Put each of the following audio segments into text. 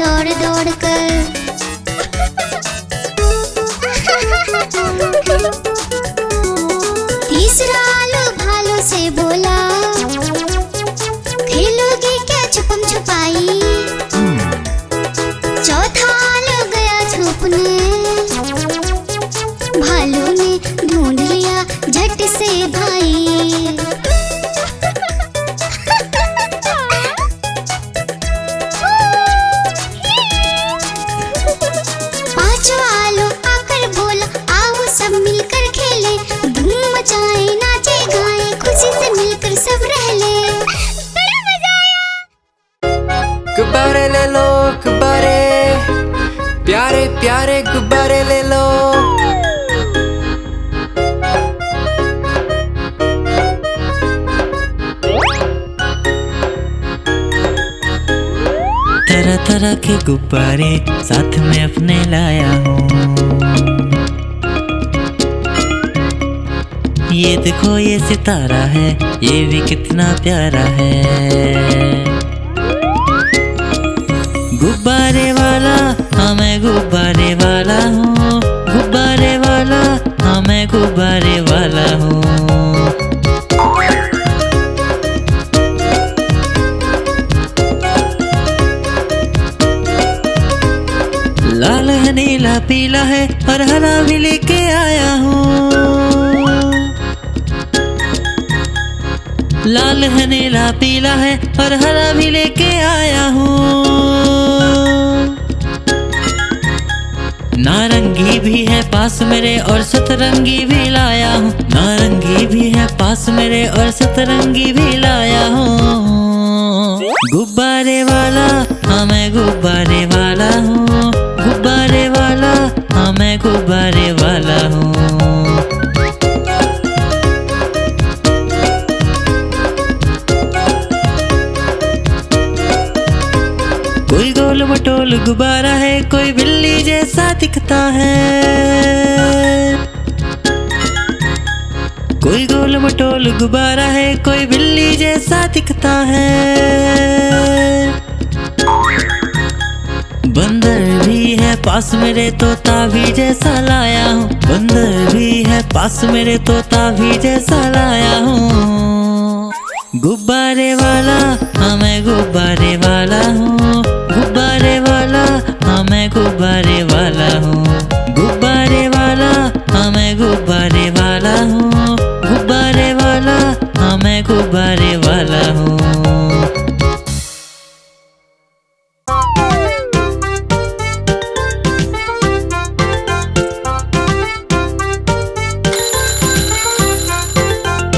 दौड़ दौड़ कर। तीसरा आलू भालू से बोला, खेलोगे क्या छुपम छुपाई। चौथा आलू गया छुपने, भालू ने ढूंढ लिया झट से भाई। पांचवा आलू आकर बोला, आओ सब मिलकर खेले, धूम मचाए नाचे गाए, खुशी से मिलकर सब रह ले। बड़ा मजा आया। गुब्बारे ले लो गुब्बारे, प्यारे प्यारे गुब्बारे ले लो। तरह तरह के गुब्बारे साथ में अपने लाया हूँ। ये देखो ये सितारा है, ये भी कितना प्यारा है। गुब्बारे वाला हाँ मैं गुब्बारे वाला हूँ, गुब्बारे वाला हाँ मैं गुब्बारे वाला हूँ। लाल है नीला पीला है और हरा भी लेके आया हूँ। लाल है नीला पीला है और हरा भी लेके आया हूँ। नारंगी भी है पास मेरे और सतरंगी भी लाया हूँ। नारंगी भी है पास मेरे और सतरंगी भी लाया हूँ। गुब्बारे वाला हाँ मैं गुब्बारे वाला हूँ, गुब्बारे वाला हाँ मैं गुब्बारे वाला हूँ। कोई गोल मटोल गुब्बारा है, कोई बिल्ली जैसा दिखता है। कोई गोल मटोल गुब्बारा है, कोई बिल्ली जैसा दिखता है। बंदर भी है पास मेरे, तोता भी जैसा लाया हूँ। बंदर भी है पास मेरे, तोता भी जैसा लाया हूँ। गुब्बारे वाला हाँ मैं गुब्बारे वाला हूँ, गुब्बारे वाला हाँ मैं गुब्बारे वाला हूँ। गुब्बारे वाला हाँ मैं गुब्बारे वाला हूँ, गुब्बारे वाला हाँ मैं गुब्बारे वाला हूँ।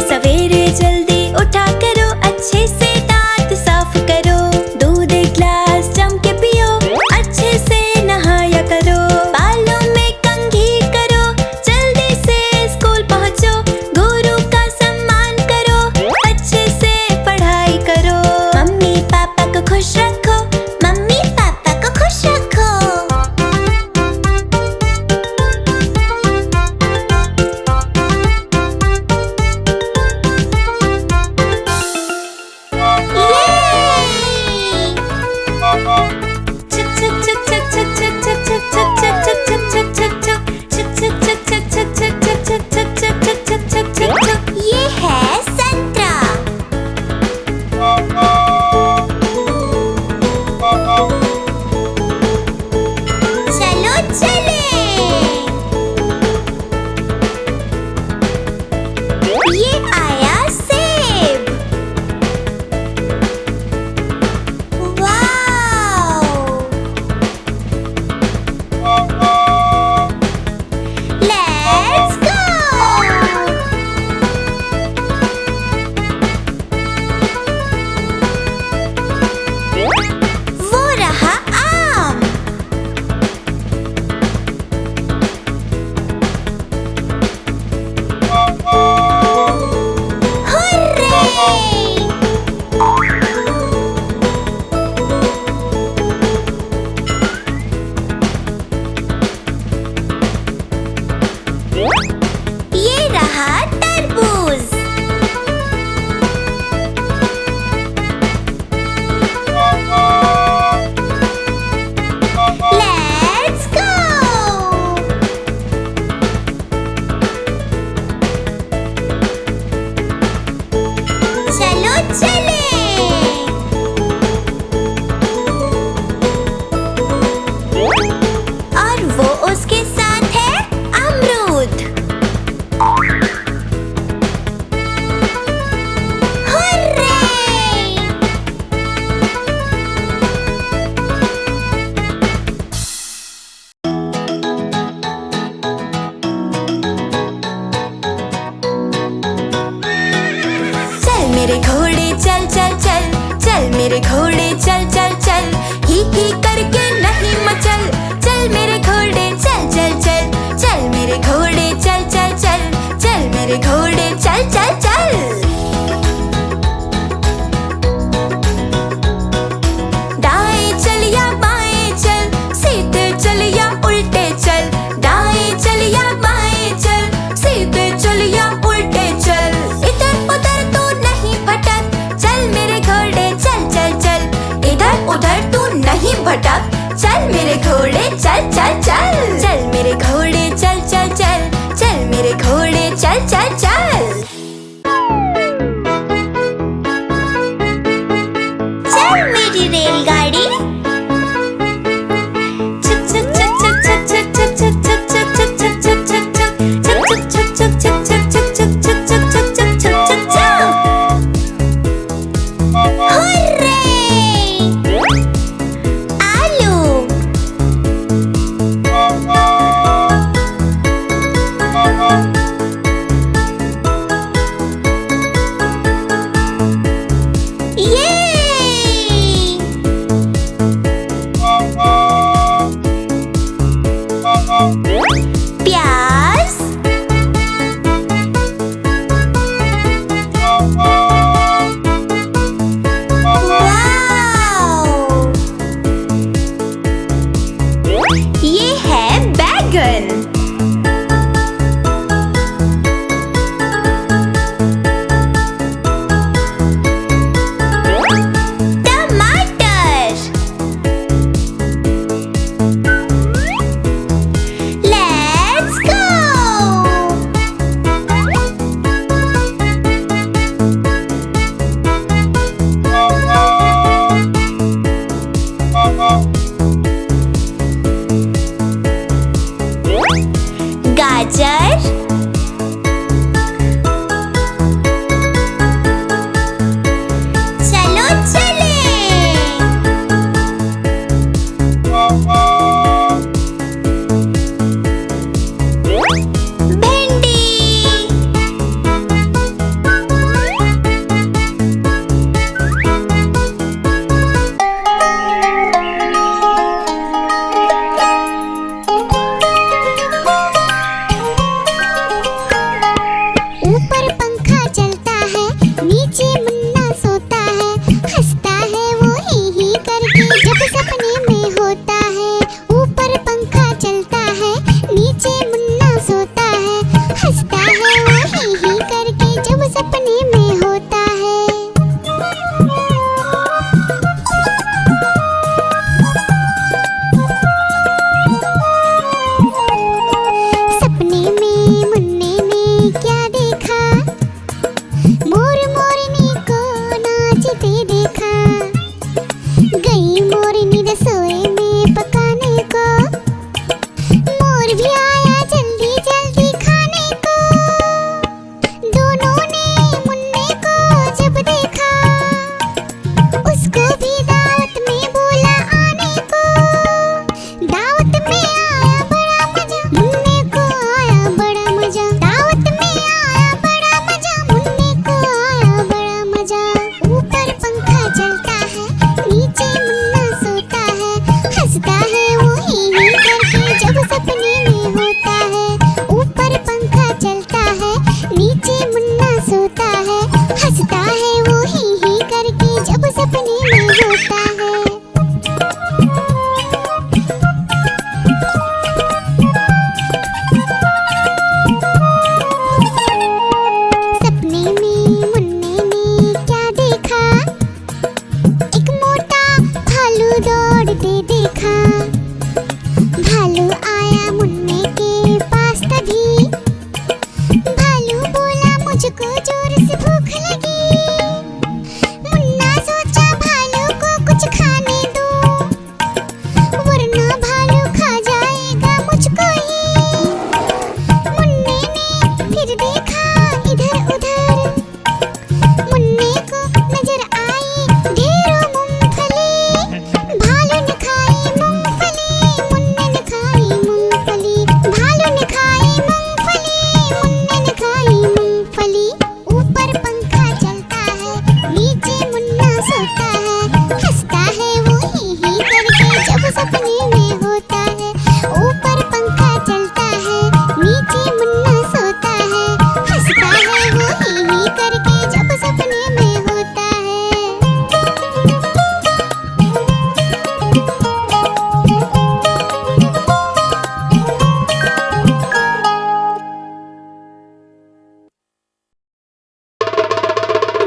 सवेरे जल्दी उठा करो, अच्छे से दांत साफ मेरे घोड़े चल चल चल, ही करके नहीं मचल। चल मेरे घोड़े चल चल चल, चल मेरे घोड़े चल चल चल, चल मेरे घोड़े चल चल चल। दाएं चल या बाएं चल, सीधे चल या उल्टे चल। दाएं चल या बाएं चल, सीधे चल या उल्टे चल। इधर उधर तू नहीं भटक, चल मेरे घोड़े चल चल चल। इधर उधर तू नहीं भटक, चल मेरे घोड़े चल चल चल। चल मेरे घोड़े चल चल चल, चल मेरे घोड़े चल चल चल। चल मेरी रेलगाड़ी, प्याज, वाव! ये है बैगन। टमाटर, लेट्स गो। गाजर, चलो चले। भिंडी, ऊपर पंखा चलता है, नीचे मुन्ना सोता है। हंसता है वो ही करके जब सपने में होता है। ऊपर पंखा चलता है, नीचे मुन्ना सोता है। हंसता है वो ही करके जब सपने में होता है। सपने में मुन्ने ने क्या देखा, मोर मोरनी को नाचते देखा। गई मोरनी रसोई में पकाने को, मोर भी आया जल्दी जल्दी खाने को। दोनों ने मुन्ने को जब देखा, उसको भी दावत में बोला आने को। दावत में आया बड़ा मजा, मुन्ने को आया बड़ा मजा। दावत में आया बड़ा मजा, मुन्ने को आया बड़ा मजा। ऊपर पंखा चलता है, नीचे मुन्ना सोता है। हंसता है वो ही करके जब सपने में होता है। ऊपर पंखा चलता है, नीचे मुन्ना सोता है। हंसता है वो ही करके जब सपने में होता है। सपने में मुन्ने ने क्या देखा, एक मोटा भालू दौड़ते देखा। भालू आया मुन्ने के पास तभी, भालू बोला मुझको जोर से भूख लगी। मुन्ना सोचा भालू को कुछ खाने दो, वरना भालू खा जाएगा मुझको ही। मुन्ने ने फिर देखा इधर उधर, मुन्ने को नजर आई ढेरों मूंगफली। भालू ने खाई मूंगफली, मुन्ने ने खाई मूंगफली। भालू ने खाई मूंगफली, मुन्ने ने खाई मूंगफली। ऊपर पंखा चलता है, नीचे मुन्ना सोता है। हंसता है वो ही करके जब सपने में होता है। ऊपर पंखा चलता है, नीचे मुन्ना सोता है। हंसता है वो ही करके जब सपने में होता है।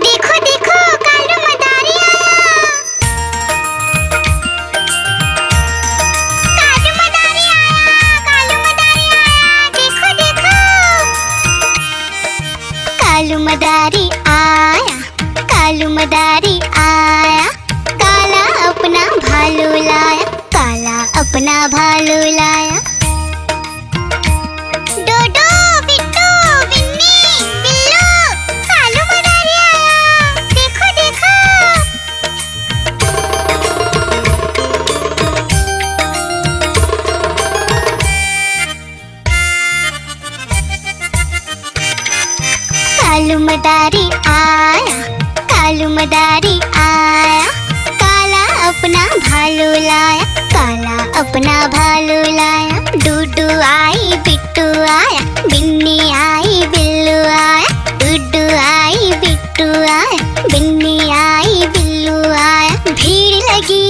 देखो देखो कालू मदारी आया। कालू मदारी आया, कालू मदारी आया, देखो देखो। कालू मदारी आया, कालू मदारी आया। काला अपना भालू लाया, काला अपना भालू लाया। डोडो बिट्टू बिन्नी बिल्लू, कालू मदारी आया, देखो देखो। कालू मदारी आया, कालू मदारी आया। काला अपना भालू लाया, काला अपना भालू लाया। डूडू आई बिट्टू आया, बिन्नी आई बिल्लू आया। डूडू आई बिट्टू आया, बिन्नी आई बिल्लू आया। भीड़ लगी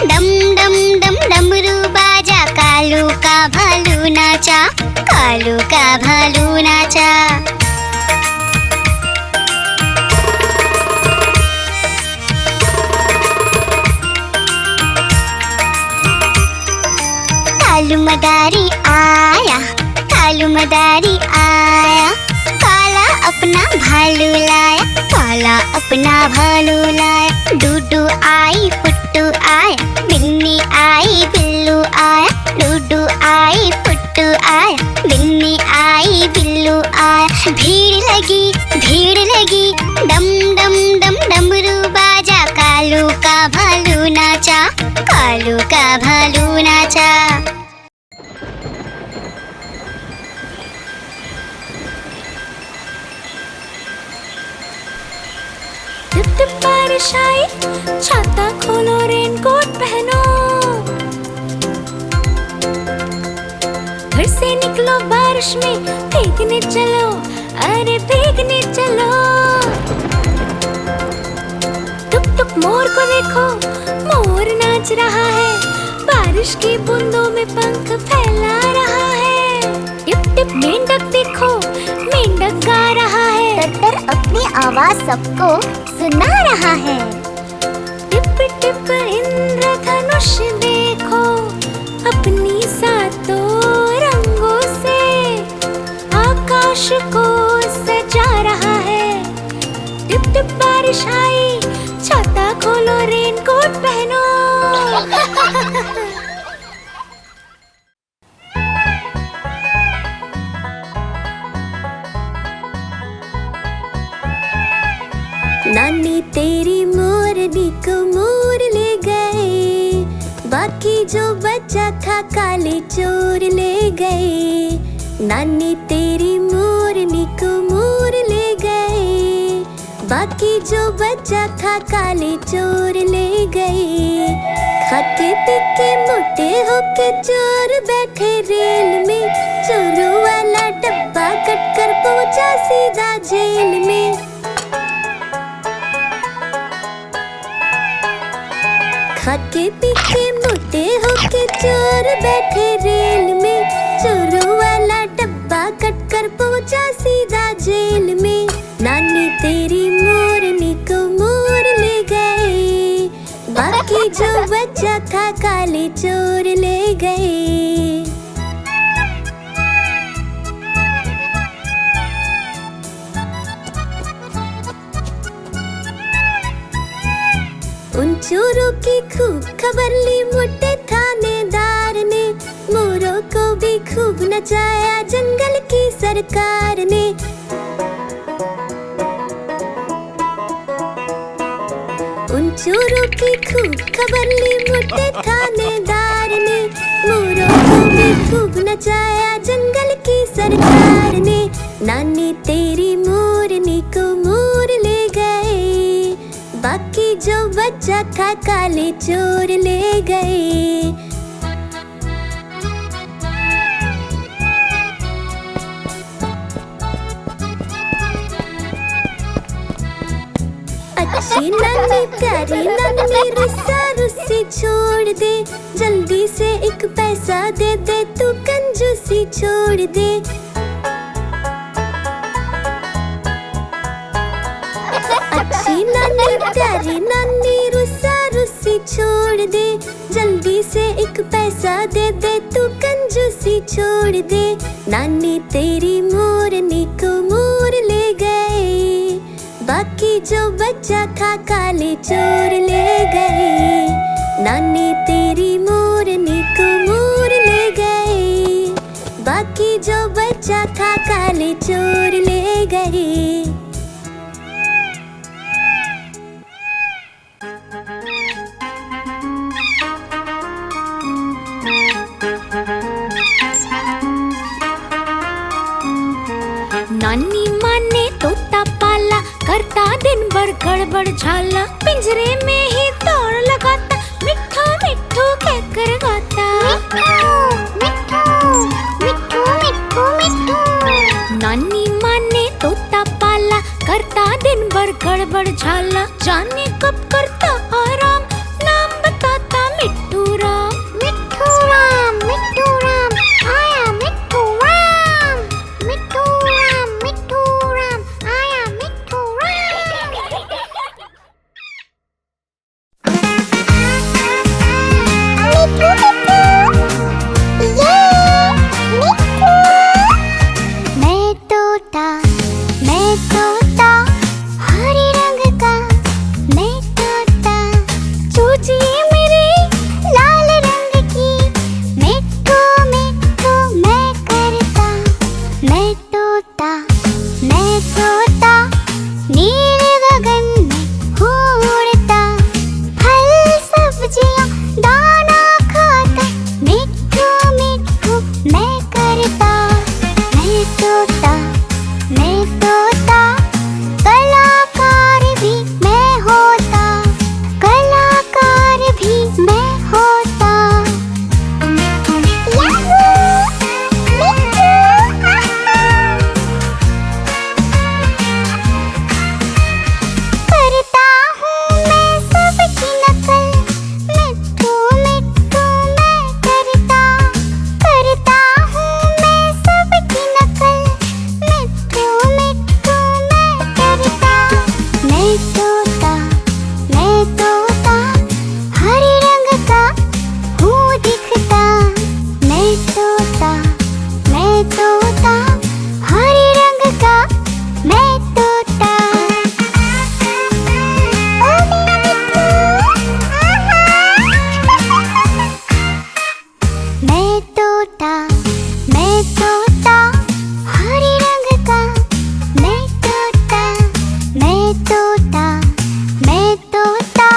डम डम डम डमरू बाजा। कालू का भालू नाचा, कालू का भालू नाचा। कालू मदारी आया, कालू मदारी आया। काला अपना भालू लाया, काला अपना भालू लाया। डूडू आई पुट्टू आया, बिन्नी आई बिल्लू आया। डूडू आई पुट्टू आया, बिन्नी आई बिल्लू आया। भीड़ लगी डम डम डम डमरू बाजा। कालू का भालू नाचा, कालू का भालू नाचा। टिप टिप बारिश आई, छाता खोलो रेनकोट पहनो। घर से निकलो बारिश में, भीगने चलो, अरे भीगने चलो। टुक टुक मोर को देखो, मोर नाच रहा है। बारिश की बूंदों में पंख फैला रहा है। टिप टिप मेंढक देखो, मेंढक गा रहा है। टट्टर अपनी आवाज सबको सुना रहा है। टिप टिप इंद्रधनुष देखो, अपनी सातों रंगों से आकाश को सजा रहा है। टिप टिप बारिश आई, छाता खोलो रेनकोट पहनो। नानी तेरी मोरनी को मोर ले गए, बाकी जो बचा था काले चोर ले गए। नानी तेरी मोरनी को मोर ले गए, बाकी जो बचा था काले चोर ले गए। खाते पीके मोटे होके चोर बैठे रेल में, चोरों वाला डब्बा कट कर पहुंचा सीधा जेल में। खाके पीके मोटे होके चोर बैठे रेल में, चोरों वाला डब्बा कट कर पहुंचा सीधा जेल में। नानी तेरी मोरनी को मोर ले गए, बाकी जो बचा था काले चोर ले गए। उन चोरों की खूब खबर ली मोटे थानेदार ने, मोरों को भी खूब नचाया जंगल की सरकार ने। उन चोरों की खूब खबर ली मोटे थानेदार ने, मोरों को भी खूब नचाया जंगल की सरकार ने। नानी तेरी मोरनी को मोर ले गए, बाकी जो बच्चा था काले चोर ले गए। अच्छी नन्ही प्यारी नन्ही रुस्सा रुस्सी छोड़ दे, जल्दी से एक पैसा दे दे, तू कंजूसी छोड़ दे। अच्छी नन्ही प्यारी नन्ही रुस्सा रुस्सी छोड़ दे, जल्दी से एक पैसा दे दे, तू कंजूसी छोड़ दे। नानी तेरी मोरनी को मोर ले गए, बाकी जो बच्चा था काले चोर ले गए। नानी तेरी मोरनी को मोर ले गए, बाकी जो बच्चा था काले चोर ले गए। नानी माँ ने तोता पाला, करता दिन भर गड़बड़ झाला, पिंजरे में ही दौड़ लगाता, मिट्ठू मिट्ठू कहकर गाता। मिट्ठू मिट्ठू मिट्ठू। नानी माँ ने तोता पाला, करता दिन भर गड़बड़ झाला, जाने कब करता आराम, नाम बताता मिट्ठू राम। मिट्ठू राम आया मिट्ठू राम, मिट्ठू राम आया मिट्ठू मैं तोता हरे रंग का, मैं तोता चूचिए मेरे लाल रंग की, मिट्ठू मिट्ठू मैं करता। मैं तोता नीले गगन में उड़ता, फल सब्जियां दाना खाता, मिट्ठू मिट्ठू मैं करता। मैं तोता कलाकार भी मैं होता, कलाकार भी मैं होता। करता हूँ मैं सबकी नकल, मिट्ठू मिट्ठू मैं करता। करता हूँ मैं सबकी नकल, मिट्ठू मिट्ठू मैं करता। मैं तोता हरे रंग का हूँ दिखता। मैं तोता हरे रंग का मैं तोता। मैं तोता हरे रंग का मैं तोता। मैं तोता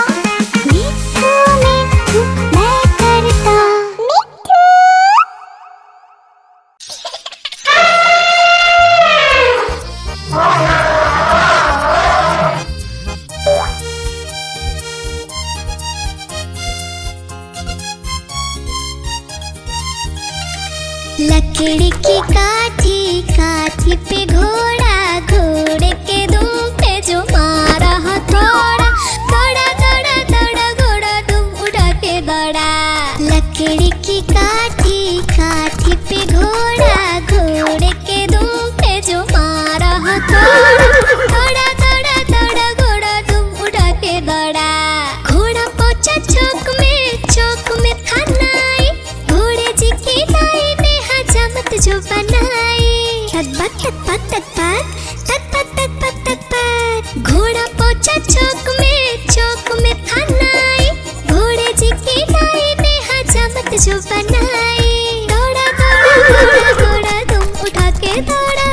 मिट्ठू मिट्ठू मैं करता। लकड़ी की काठी काठी पे घोड़ा, घोड़े के दुम पे जो मारा हथौड़ा, दौड़ा दौड़ा दौड़ा घोड़ा दुम उड़ा के दौड़ा। लकड़ी की काठी काठी पे घोड़ा, घोड़े के दुम पे जो मारा हथौड़ा, दौड़ा दौड़ा दौड़ा घोड़ा दुम उड़ा के दौड़ा। घोड़ा पहुंचा चौक में खानाई, घोड़े जी की दाई ने हजामत जो बनाई। तक पत घोड़ा पहुंचा चौक में खानाई, घोड़े जी की दाई ने हजामत जो बनाई। दौड़ा दौड़ा घोड़ा दुम उठा के दौड़ा।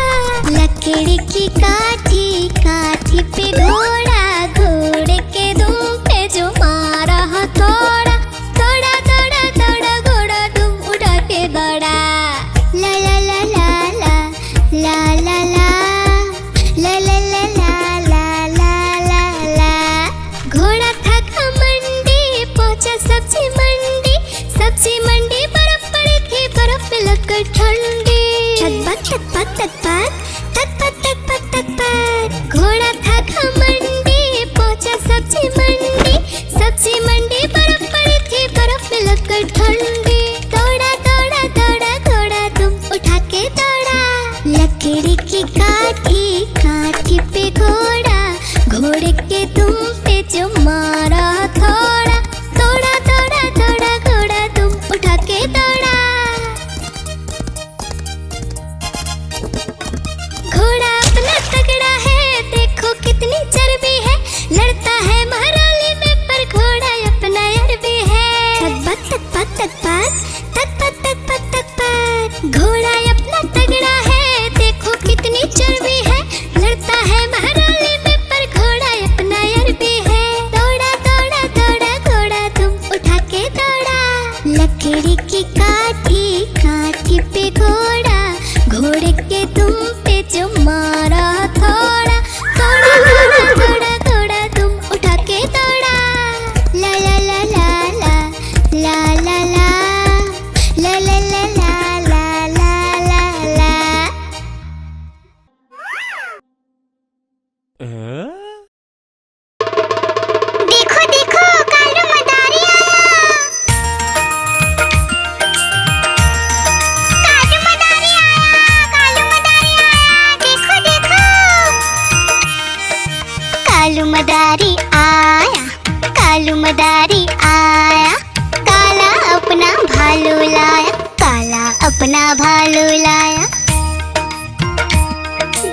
लकड़ी की काठी काठी पे घोड़ा, घोड़े के दुम पे जो मारा हथौड़ा, दौड़ा दौड़ा दौड़ा घोड़ा दुम उठा के दौड़ा। ला ला ला ला ला ला ला ला ला ला ला ला ला ला ला ला। घोड़ा थका मदारी आया, काला अपना भालू लाया, काला अपना भालू लाया।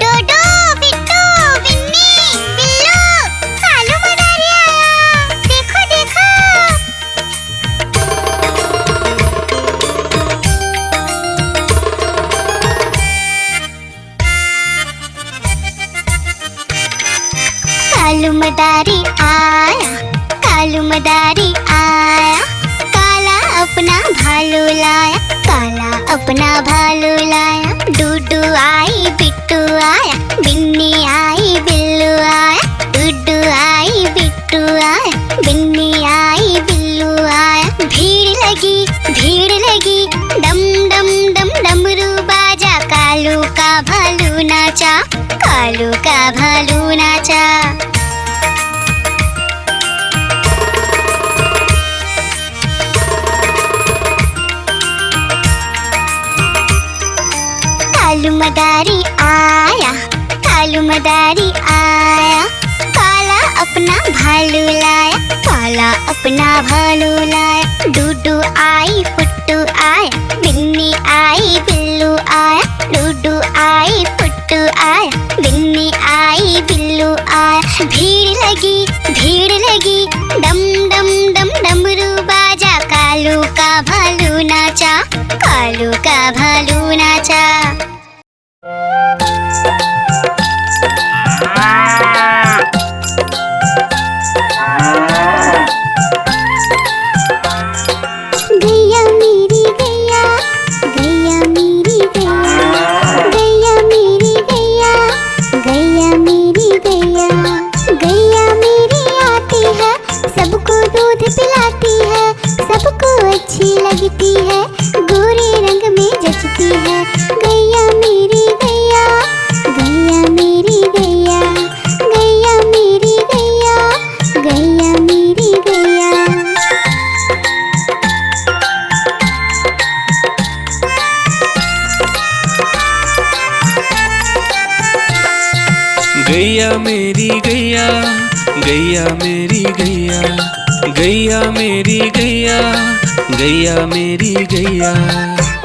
डोडो, बिट्टू, बिन्नी, बिल्लू, कालू मदारी आया, देखो देखो। कालू मदारी आया, कालू मदारी आया, काला अपना भालू लाया, काला अपना भालू लाया। डूडू आई बिट्टू आया, बिन्नी आई बिल्लू आया, डूडू आई बिट्टू आया, बिन्नी आई बिल्लू आया। भीड़ लगी, डम डम डम डमरू बाजा, कालू का भालू नाचा, कालू का भालू नाचा। कालू मदारी आया, कालू मदारी आया, काला अपना भालू लाया, काला अपना भालू लाया। डूडू आई फुट्टू आया, बिन्नी आई बिल्लू आया, डूडू आई फुट्टू आया, बिन्नी आई बिल्लू आया। भीड़ लगी, डम डम डम डमरू बाजा, कालू का भालू नाचा, कालू का भालू नाचा। गैया मेरी गैया, गैया मेरी गैया, गैया मेरी गैया, गैया मेरी गैया, गैया मेरी आती है, सबको दूध पिलाती है, सबको अच्छी लगती है, गोरे रंग में जचती है। गैया मेरी गैया, गैया मेरी गैया, गैया मेरी गैया, गैया मेरी गैया। गैया मेरी गैया, गैया मेरी गैया, गैया मेरी गैया, गैया मेरी गैया।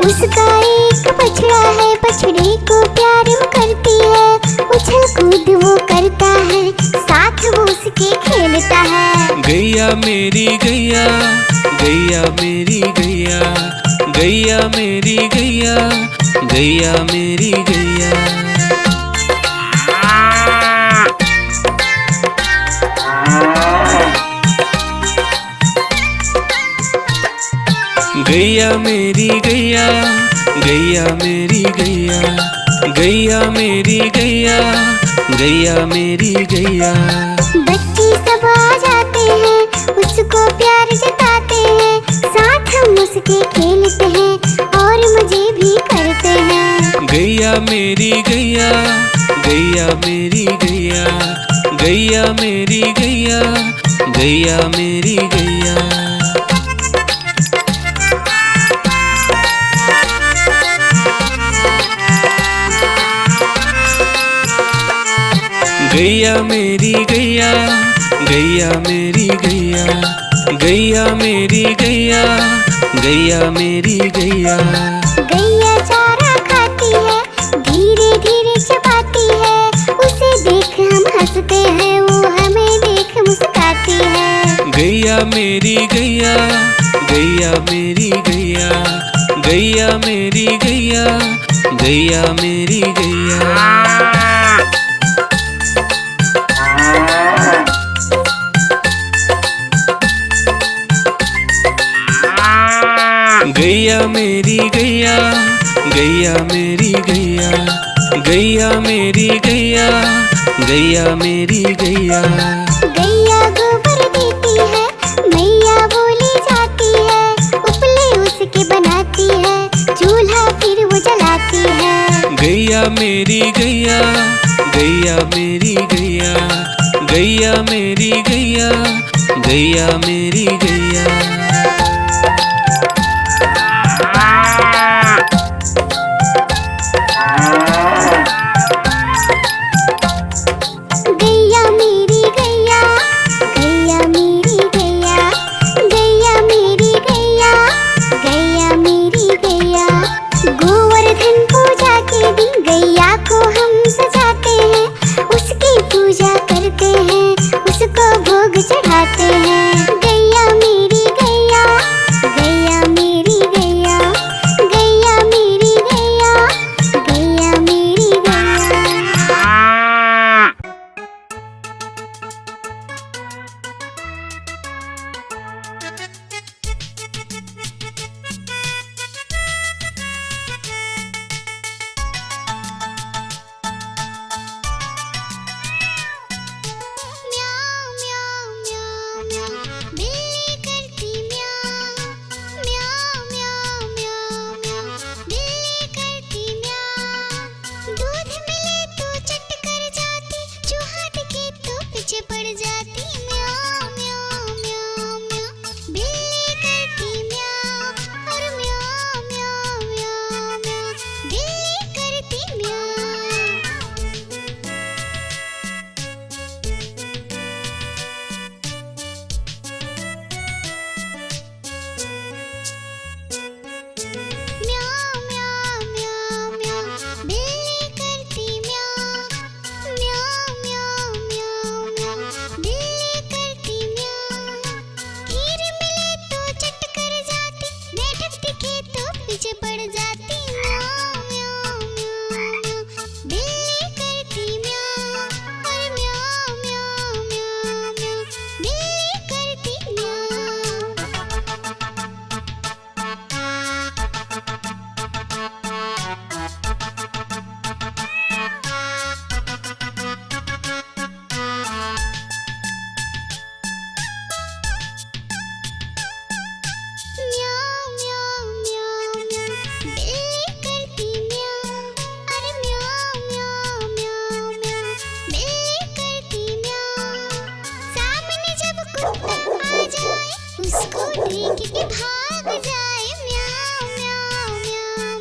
उसका एक बछड़ा है, बछड़े को प्यार वो करती है, उछल कूद वो करता है, साथ वो उसके खेलता है। गैया मेरी गैया, गैया मेरी गैया, गैया मेरी गैया, गैया मेरी गैया। गैया मेरी गैया, गैया मेरी गैया, गैया मेरी गैया, गैया मेरी गैया। बच्चे सब आ जाते हैं, उसको प्यार जताते हैं, साथ हम उसके खेलते हैं और मजे भी करते हैं। गैया मेरी गैया, गैया मेरी गैया, गैया मेरी गैया, गैया मेरी गैया। गैया मेरी गैया, गैया मेरी गैया, गैया मेरी गैया, गैया मेरी गैया। गैया चारा खाती है, धीरे धीरे चबाती है, उसे देख हम हंसते हैं, वो हमें देख मुस्कुराती है। गैया मेरी गैया, गैया मेरी गैया, गैया मेरी गैया, गैया मेरी गैया। गैया मेरी गैया, गैया मेरी गैया, गैया मेरी गैया, गैया मेरी गैया। गैया गोबर देती है, मैया बोली जाती है, उपले उसके बनाती है, चूल्हा फिर वो जलाती है। गैया मेरी गैया, गैया मेरी गैया, गैया मेरी गैया, गैया मेरी गैया। गैया मेरी गैया, गैया मेरी गैया, देख के भाग जाए म्याऊं म्याऊं म्याऊं म्याऊं।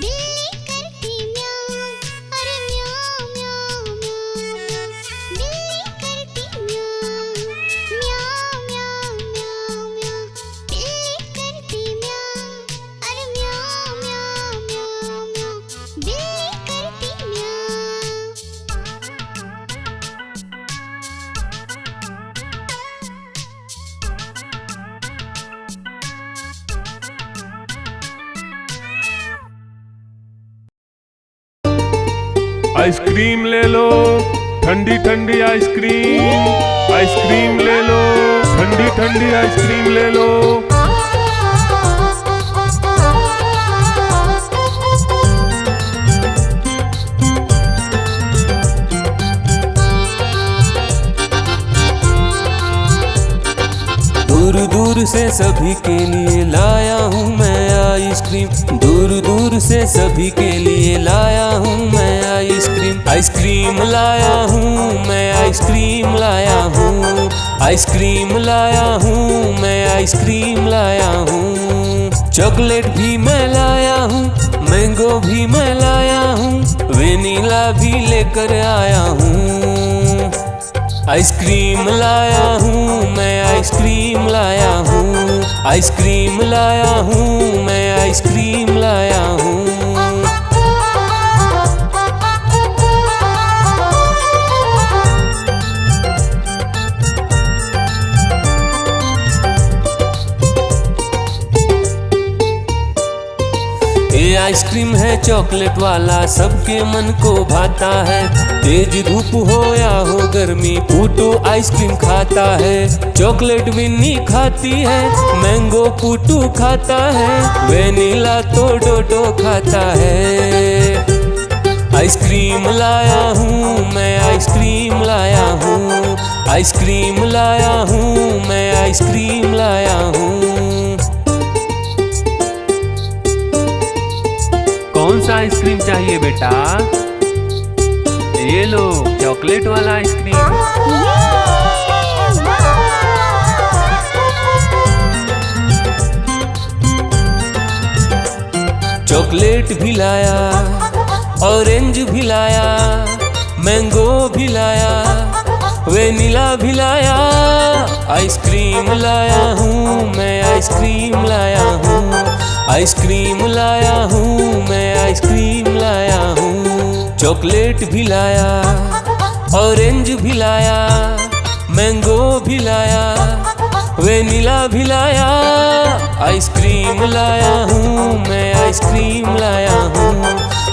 बिल्ली करती म्याऊं, अरे म्याऊं म्याऊं म्याऊं म्याऊं। बिल्ली करती म्याऊं म्याऊं म्याऊं म्याऊं म्याऊं। बिल्ली करती म्याऊं, अरे म्याऊं म्याऊं म्याऊं म्याऊं। बिल्ली करती म्याऊं। आइसक्रीम ले लो, ठंडी ठंडी आइसक्रीम। आइसक्रीम ले लो, ठंडी ठंडी आइसक्रीम ले लो। दूर दूर से सभी के लिए लाया हूँ मैं आइसक्रीम। दूर दूर से सभी के लिए लाया हूँ मैं आइसक्रीम। आइसक्रीम लाया हूँ मैं, आइसक्रीम लाया हूँ। आइसक्रीम लाया हूँ मैं, आइसक्रीम लाया हूँ। चॉकलेट भी मैं लाया हूँ, मैंगो भी मैं लाया हूँ, वेनिला भी लेकर आया हूँ। आइसक्रीम लाया हूँ मैं, आइसक्रीम लाया हूँ। आइसक्रीम लाया हूँ मैं, आइसक्रीम लाया हूँ। ये आइसक्रीम है चॉकलेट वाला, सबके मन को भाता है। तेज धूप हो या हो गर्मी, पूटू आइसक्रीम खाता है। चॉकलेट विन्नी खाती है, मैंगो पूटू खाता है, वेनिला तो डोडो खाता है। आइसक्रीम लाया हूँ मैं, आइसक्रीम लाया हूँ। आइसक्रीम लाया हूँ मैं, आइसक्रीम लाया हूँ। कौन सा आइसक्रीम चाहिए बेटा? ये लो चॉकलेट वाला आइसक्रीम। चॉकलेट भी लाया, ऑरेंज भी लाया, मैंगो भी लाया, वेनिला भी लाया। आइसक्रीम लाया हूँ मैं, आइसक्रीम लाया हूँ। आइसक्रीम लाया हूँ मैं, आइसक्रीम लाया हूँ। चॉकलेट भी लाया, ऑरेंज भी लाया, मैंगो भी लाया, वेनिला भी लाया। आइसक्रीम लाया हूँ मैं, आइसक्रीम लाया हूँ।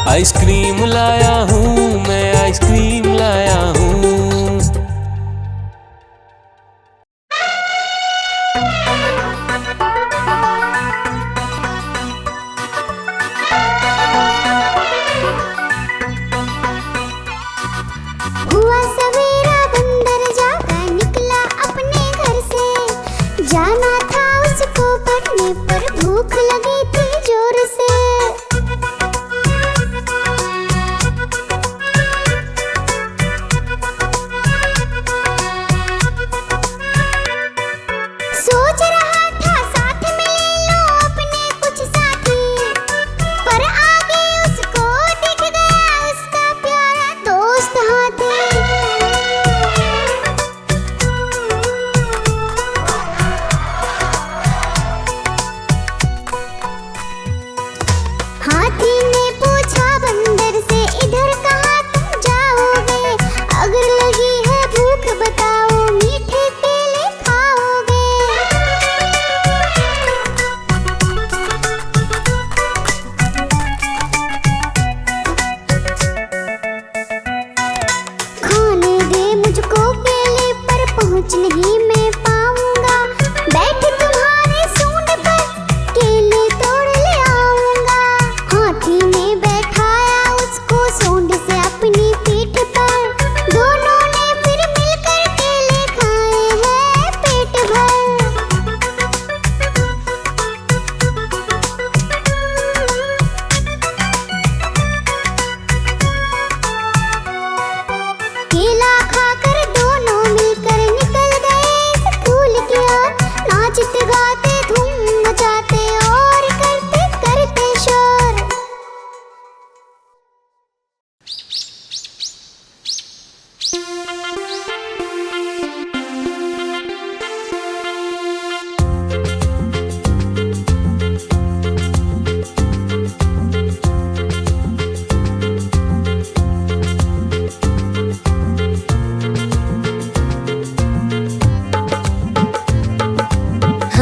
आइसक्रीम लाया हूँ मैं, आइसक्रीम लाया हूँ। हुआ सवेरा बंदर जागा निकला अपने घर से। जाना था उसको पढ़ने पर भूख लगी थी जोर से।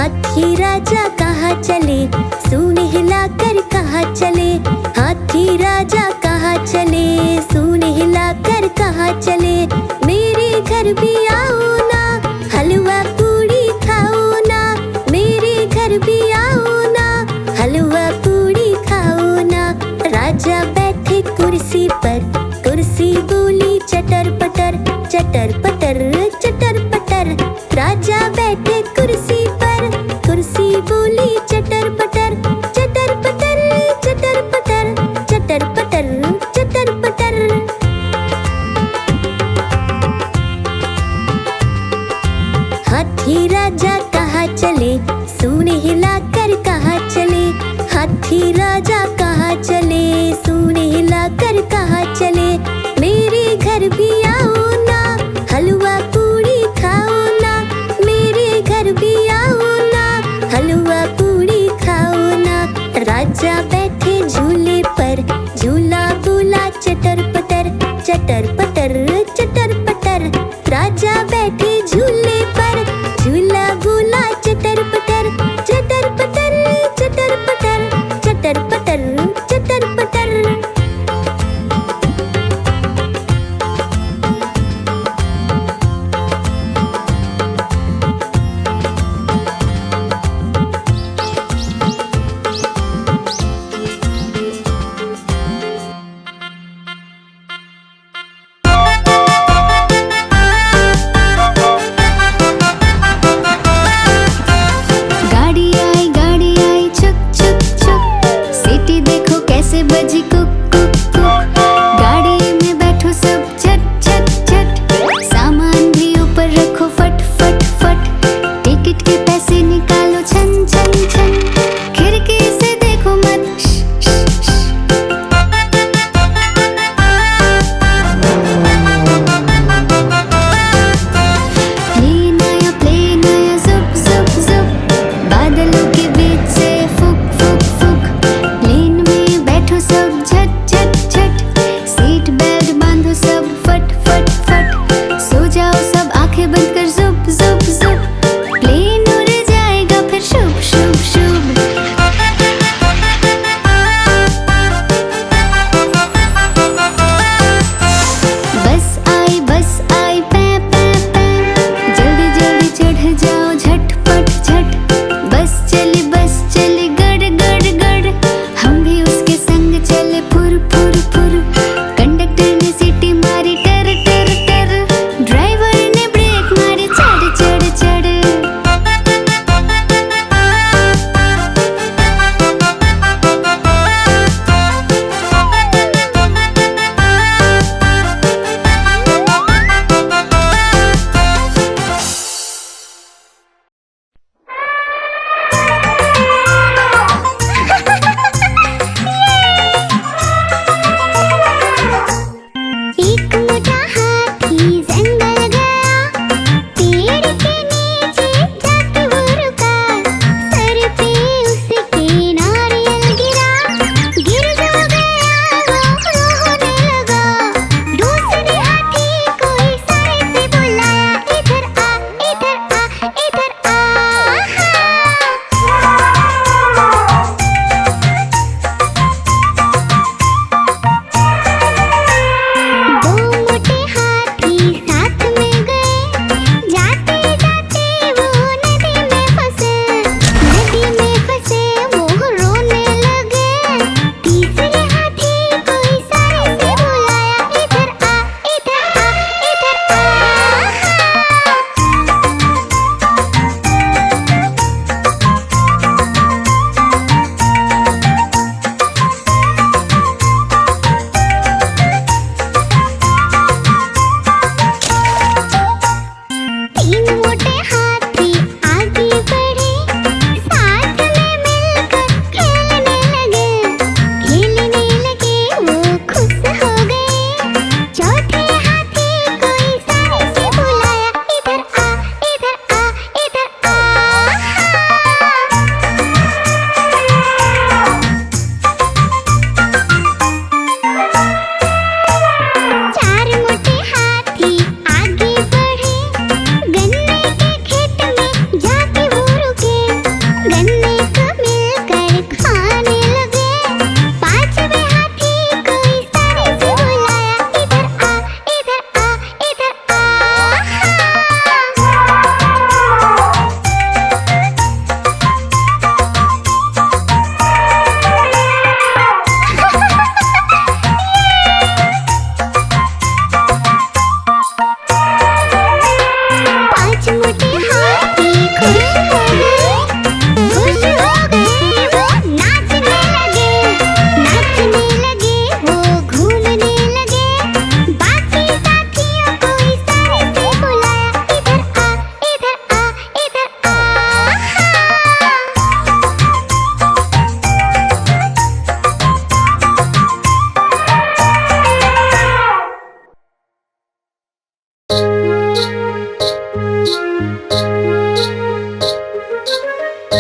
हाथी राजा कहाँ चले, सूंड हिलाकर कहाँ चले। हाथी राजा कहाँ चले, सूंड हिलाकर कहाँ चले। मेरे घर भी आओ ना, हलवा पूड़ी खाओ ना। मेरे घर भी आओ ना, हलवा पूड़ी खाओ ना। राजा बैठे कुर्सी पर, कुर्सी बोली चटर पटर, चटर पटर, चटर पटर। राजा बैठे कुर्सी पर, कुर्सी बोली चटर पटर, चटर पटर, चटर पटर, चटर पटर, चटर पटर। हाथी राजा कहाँ चले, सूंड हिलाकर कहाँ चले। हाथी राजा कहाँ चले, सूंड हिलाकर कहाँ चले। मेरे घर भी आओ ना, हलवा पूड़ी खाओ ना। मेरे घर भी आओ ना, हलवा पूड़ी खाओ ना। राजा बैठे झूले पर, झूला बोला चटर पटर, चटर पटर, चटर पटर। राजा बैठे झूले पर, झूला बोला चटर पटर, चटर पटर, चटर पटर, चटर पटर, चटर पटर। गाड़ी आई छुक छुक छुक, सीटी देखो कैसे बजी कुक कुक कुक। गाड़ी में बैठो सब झट झट झट, सामान भी ऊपर रखो फट फट फट। टिकट के पैसे निकालो छन छन छन, खिड़की से देखो मत श श श। प्लेन आया जुप जुप जुप, बादलों के बीच से फुक फुक फुक। प्लेन में बैठो सब झट झट झट, सीट बेल्ट बांधो सब फट फट फट। सो जाओ सब आंखें बंद कर जुप जुप जुप, प्लेन उड़ जाएगा फिर शुभ शुभ शुभ।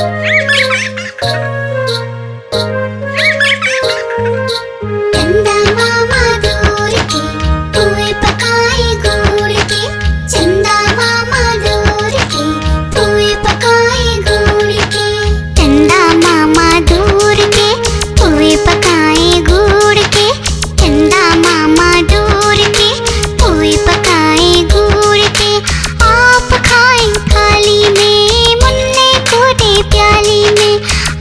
चंदा मामा दूर के पुए पकाए गुड़ के, चंदा मामा दूर के पुए पकाए गुड़ के, चंदा मामा दूर के पुए पकाए गुड़ के, चंदा मामा दूर के पुए पकाए गुड़ के। आप खाए थाली में, मुन्ने को दे प्याली में,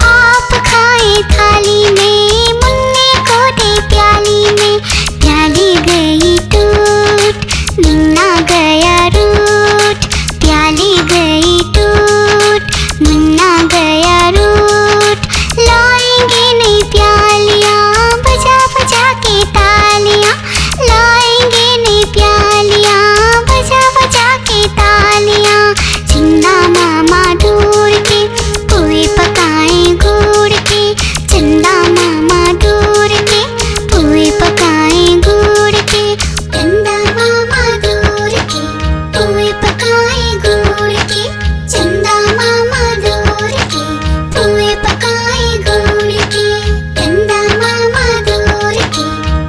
आप खाए थाली में, मुन्ने को दे प्याली में। प्याली गई टूट, मुन्ना गया रूठ, प्याली गई टूट, मुन्ना गया रूठ। लाएंगे नई प्यालियाँ बजा बजा के तालियाँ, लाएंगे नई प्यालियाँ बजा बजा के तालियाँ। चंदा मामा दूर के पुए पकाए गुड़ के, चंदा मामा दूर के पुए पकाए गुड़ के, चंदा मामा दूर के पुए पकाए गुड़ के, चंदा मामा दूर के पुए पकाए गुड़ के, चंदा मामा दूर के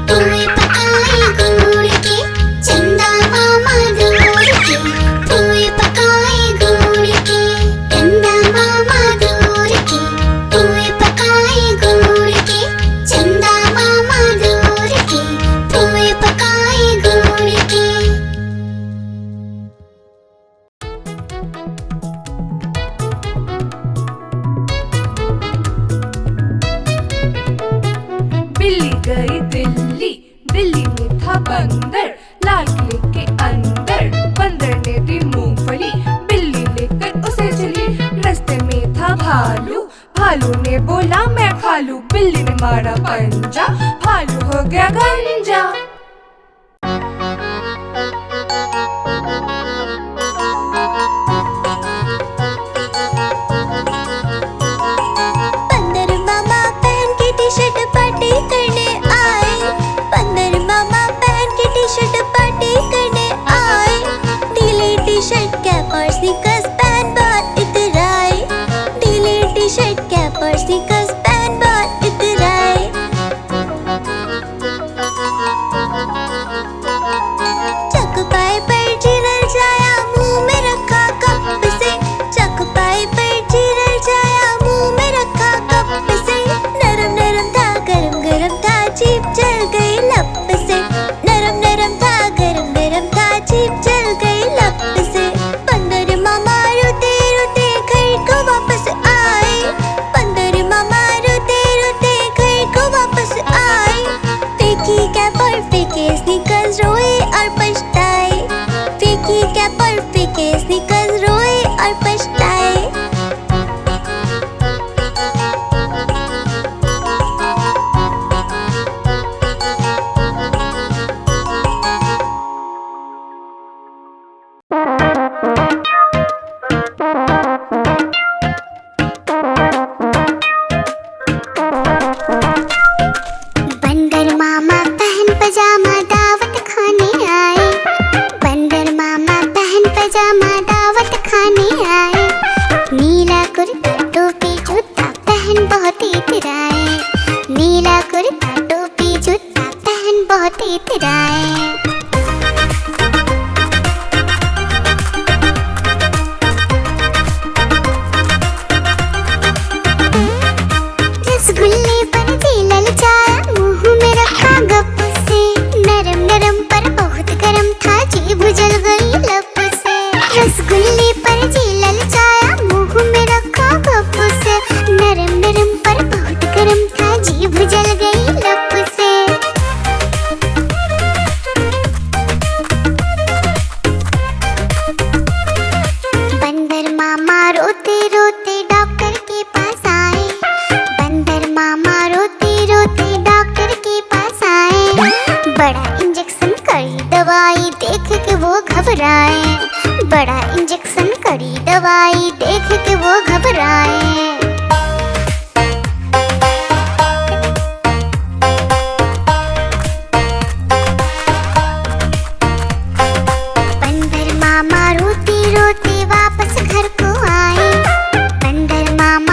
पुए पकाए गुड़ के, चंदा मामा दूर के पुए पकाए गुड़ के, चंदा मामा दूर के पुए पकाए गुड़ के, चंदा मामा दूर के पुए पकाए गुड़ के। बिल्ली गई दिल्ली, दिल्ली में था बंदर, लाल किले के अंदर बंदर ने दी मूंगफली, बिल्ली लेकर उसे चली। रास्ते में था भालू, भालू ने बोला मैं खा लूं, बिल्ली ने मारा पंजा, भालू हो गया गंजा। बंदर मामा पहन के टी शर्ट पार्टी करने आए, बंदर मामा पहन के टी शर्ट पार्टी करने आए। ढीली टी शर्ट कैप और स्नीकर्स पहन बहुत इतराए, ढीली टी शर्ट कैप और स्नीकर्स पहन बहुत इतराए। चकपाई पर चिरल जाया, मुंह में रखा कप से, चकपाई पर चिरल जाया, मुंह में रखा कप से। नरम नरम था गरम गरम था, जीभ जल गई लप से, नरम नरम था गरम गरम था, जीभ जल गई लप से। बंदर मामा रोते रोते घर को वापस आए, बंदर मामा रोते रोते घर को वापस आए। फेंकी कैप और फेंके स्नीकर्स, रोए और पछताए, फेंकी कैप और फेंके स्नीकर्स, रोए और पछताए। बंदर मामा पहन पजामा दावत खाने आए, बंदर मामा पहन पजामा दावत खाने आए। नीला कुर्ता टोपी जूता पहन बहुत इतराए, नीला कुर्ता टोपी जूता पहन बहुत इतराए। रसगुल्ले पर दिल ललचाया, मुंह में रखा गप से, नरम नरम पर बहुत गरम था, जीभ जल गई लप से। रसगुल्ले पर दिल ललचाया, मुंह में रखा गप से, नरम नरम पर बहुत गरम था, जीभ जल गई लप से। बंदर मामा रोते रोते डॉक्टर के पास आए, बंदर मामा रोते रोते डॉक्टर के पास आए। बड़ा इंजेक्शन कड़ी दवाई देख के वो घबराए, बड़ा इंजेक्शन कड़ी दवाई देख के वो घबराए। बंदर मामा रोते रोते वापस घर को आए, बंदर मामा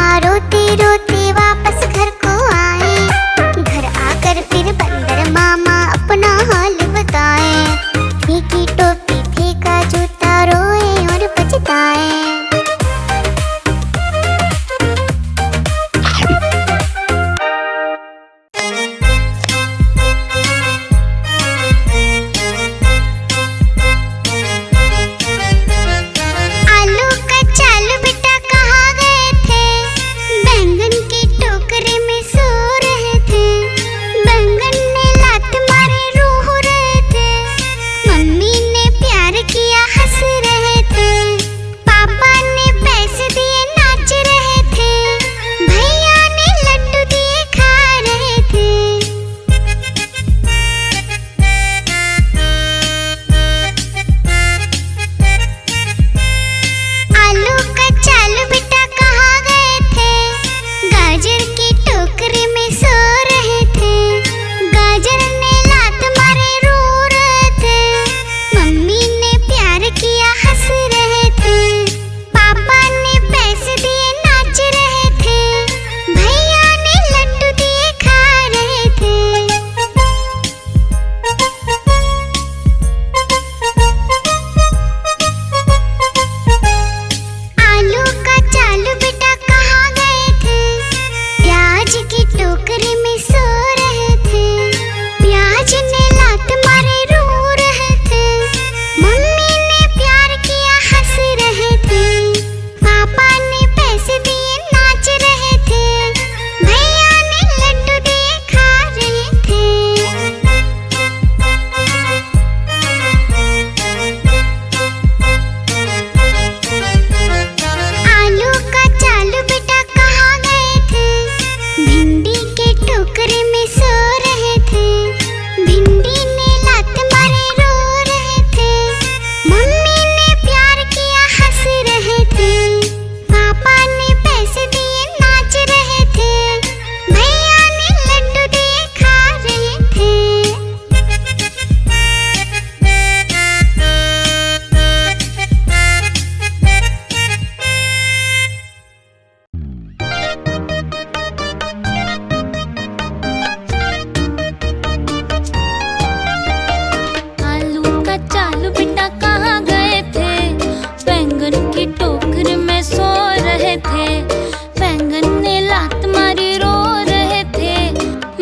बैंगन ने लात मारी रो रहे थे,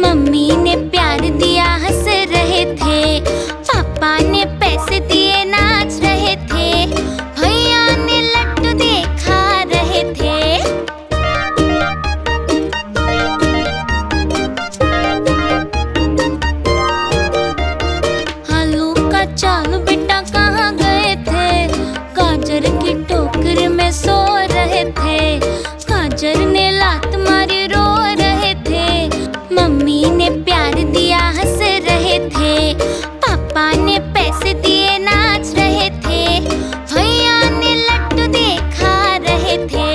मम्मी ने प्यार दिया हंस रहे थे, पापा ने पैसे दिए नाच रहे थे, भैया ने लड्डू दिए खा रहे थे। आलू का चालू बेटा कहाँ गए थे, गाजर की टोकरी में सो रहे थे, गाजर ने लात मारी रो रहे थे, मम्मी ने प्यार दिया हंस रहे थे, पापा ने पैसे दिए नाच रहे थे, भैया ने लड्डू दिए खा रहे थे।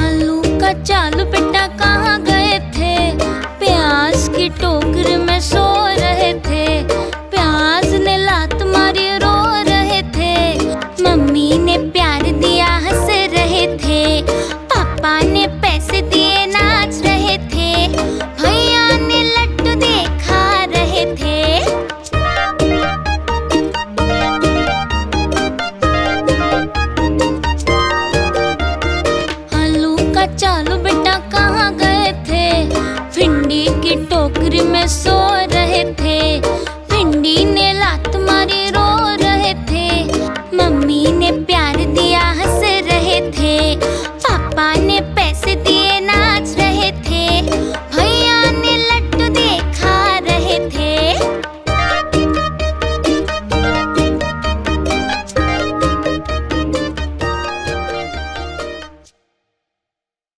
आलू का चालू बेटा कहाँ गए थे, प्याज की टोकरी में सो रहे थे, प्याज ने लात मारी रो रहे थे, मम्मी ने प्यार दिया हंस रहे थे, पापा ने पैसे दिए नाच रहे थे, भैया ने लड्डू दिए खा रहे थे। आलू का चालू बेटा कहाँ गए थे, भिंडी की टोकरी में सो रहे थे, भिंडी ने लात मारी रो रहे थे, मम्मी ने